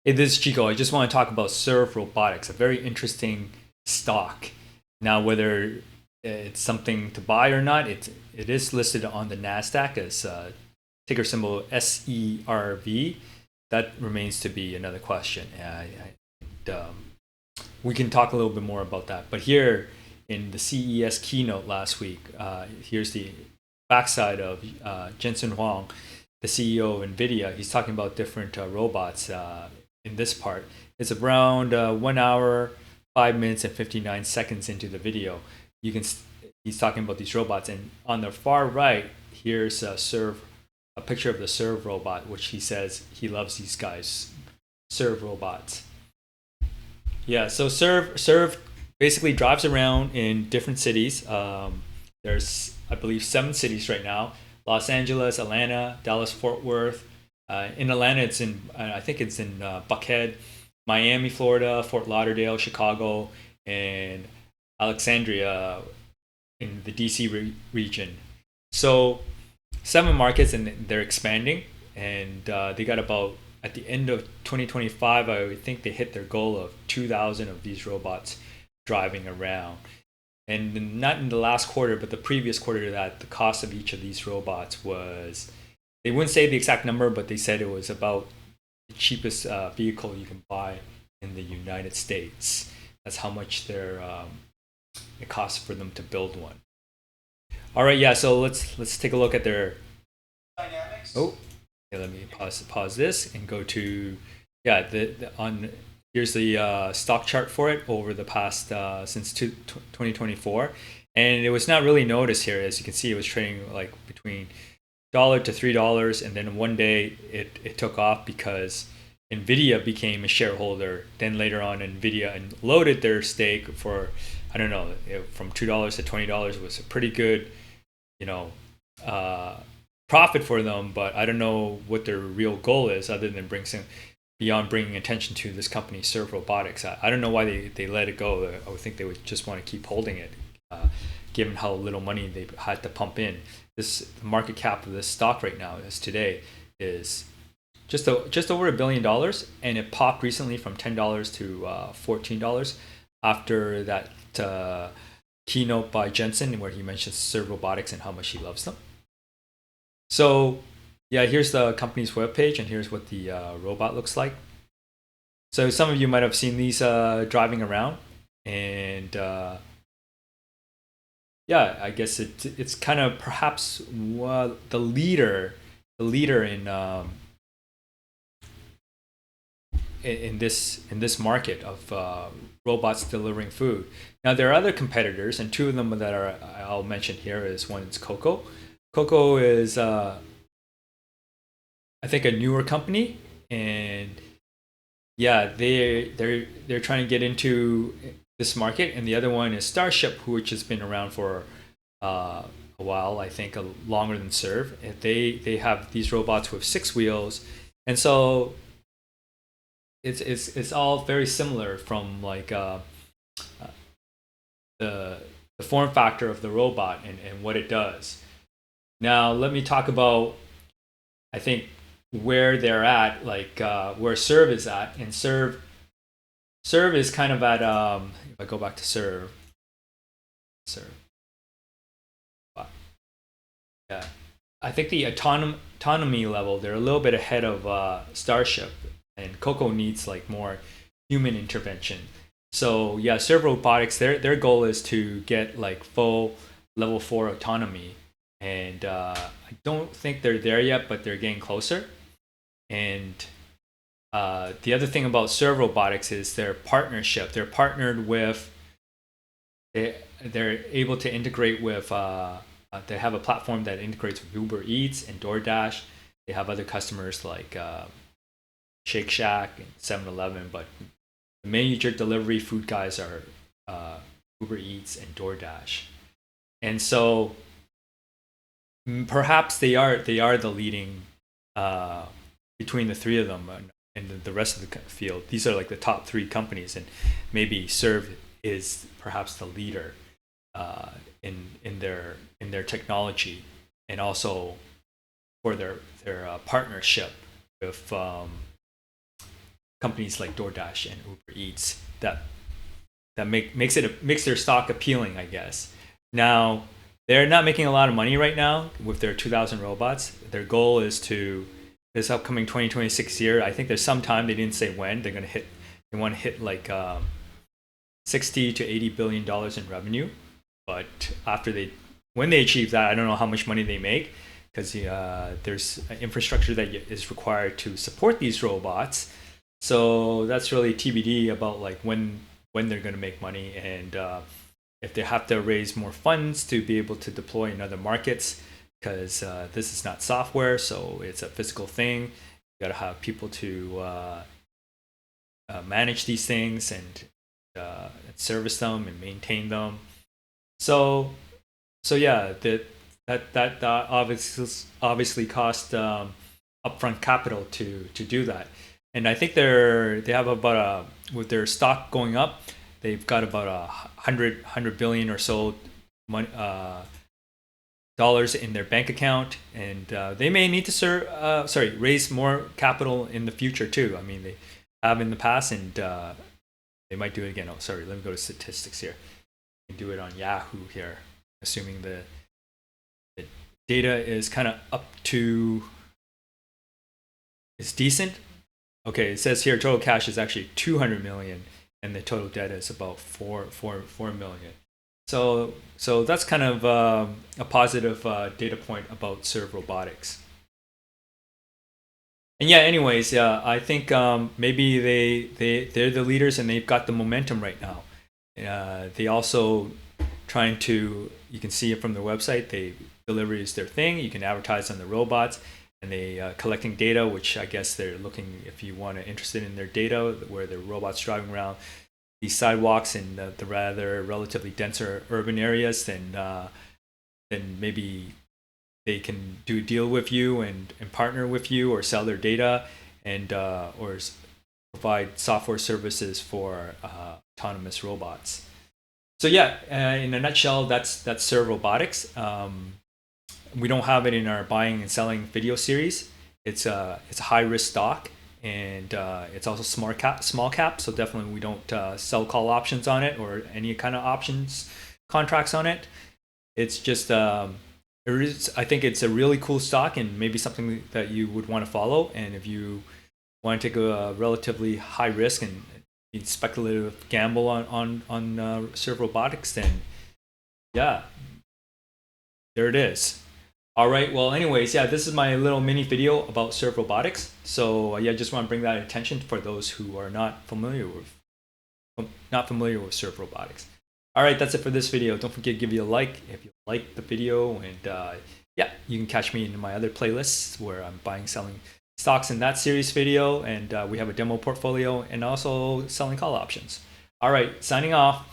Hey, this is Chico. I just want to talk about Serve Robotics, a very interesting stock. Now, whether it's something to buy or not, it is listed on the Nasdaq as ticker symbol SERV. That remains to be another question. We can talk a little bit more about that. But here in the CES keynote last week, here's the backside of Jensen Huang, the CEO of NVIDIA. He's talking about different robots in this part. It's around 1 hour, 5 minutes, and 59 seconds into the video. You can he's talking about these robots, and on the far right, here's a picture of the Serve robot, which he says he loves these guys, Serve robots. Yeah, so Serve basically drives around in different cities. There's, I believe, 7 cities right now: Los Angeles, Atlanta, Dallas, Fort Worth. In Atlanta, it's in I think it's in Buckhead, Miami, Florida, Fort Lauderdale, Chicago, and Alexandria in the DC region. So 7 markets, and they're expanding, and they got about at the end of 2025, I think they hit their goal of 2,000 of these robots driving around. And not in the last quarter, but the previous quarter to that, the cost of each of these robots was, they wouldn't say the exact number, but they said it was about the cheapest vehicle you can buy in the United States. That's how much it costs for them to build one. All right, yeah. So let's take a look at their dynamics. Oh, okay, let me pause this and go to, yeah, the on here's the stock chart for it over the past since 2024, and it was not really noticed here. As you can see, it was trading like between dollar to $3, and then one day it took off because NVIDIA became a shareholder. Then later on, NVIDIA unloaded their stake for, I don't know, from $2 to $20 was a pretty good, you know, uh, profit for them. But I don't know what their real goal is, other than beyond bringing attention to this company, Serve Robotics. I don't know why they let it go. I would think they would just want to keep holding it, given how little money they had to pump in. The market cap of this stock right now is today is just over $1 billion, and it popped recently from $10 to $14 after that keynote by Jensen, where he mentions Serve Robotics and how much he loves them. So yeah, here's the company's webpage, and here's what the robot looks like. So some of you might have seen these driving around, and yeah, I guess it's kind of perhaps the leader in this market of robots delivering food. Now there are other competitors, and 2 of them that I'll mention here is, one is Coco. Coco is I think a newer company, and yeah, they're trying to get into this market, and the other one is Starship, which has been around for a while, I think longer than Serve. They have these robots with 6 wheels, and so it's all very similar from like the form factor of the robot and what it does. Now let me talk about, I think, where they're at, like where Serve is at, and Serve is kind of at if I go back to Serve, yeah, I think the autonomy level, they're a little bit ahead of Starship, and Coco needs like more human intervention. So yeah, Serve Robotics, their goal is to get like full level 4 autonomy, and I don't think they're there yet, but they're getting closer. And the other thing about Serve Robotics is their partnership. They're partnered with, they're able to integrate with, they have a platform that integrates with Uber Eats and DoorDash. They have other customers like Shake Shack and 7-Eleven, but the major delivery food guys are Uber Eats and DoorDash. And so perhaps they are the leading between the 3 of them and the rest of the field. These are like the top 3 companies, and maybe Serve is perhaps the leader in their technology, and also for their partnership with companies like DoorDash and Uber Eats that makes their stock appealing, I guess. Now, they're not making a lot of money right now with their 2,000 robots. Their goal is to this upcoming 2026 year. I think there's some time, they didn't say when they're going to hit. They want to hit like 60 to 80 billion dollars in revenue. But when they achieve that, I don't know how much money they make, because there's infrastructure that is required to support these robots. So that's really TBD about like when they're going to make money, and if they have to raise more funds to be able to deploy in other markets, because this is not software, so it's a physical thing. You got to have people to manage these things and service them and maintain them. So yeah, that obviously cost upfront capital to do that. And I think they have about with their stock going up, they've got about 100 billion or so money, dollars in their bank account, and they may need to raise more capital in the future too. I mean, they have in the past, and they might do it again. Oh, sorry, let me go to statistics here. You can do it on Yahoo here, assuming the data is kind of up to, it's decent. Okay, it says here total cash is actually 200 million, and the total debt is about 4 million. So that's kind of a positive data point about Serve Robotics. And yeah, anyways, I think maybe they're the leaders and they've got the momentum right now. They also trying to, you can see it from their website, delivery is their thing. You can advertise on the robots, and they collecting data, which I guess they're looking, if you want to interested in their data, where the robots driving around these sidewalks in the relatively denser urban areas, then maybe they can do a deal with you and partner with you, or sell their data, and or provide software services for autonomous robots. So yeah, in a nutshell, that's Serve Robotics. We don't have it in our buying and selling video series. It's a high risk stock, and it's also small cap. So definitely we don't sell call options on it or any kind of options contracts on it. It's just I think it's a really cool stock, and maybe something that you would want to follow. And if you want to take a relatively high risk and speculative gamble on Serve Robotics, then yeah, there it is. All right, well, anyways, yeah, this is my little mini video about Serve Robotics. So yeah, just want to bring that attention for those who are not familiar with Serve Robotics. All right, that's it for this video. Don't forget to give you a like if you like the video, and yeah, you can catch me in my other playlists where I'm buying, selling stocks in that series video, and we have a demo portfolio and also selling call options. All right, signing off.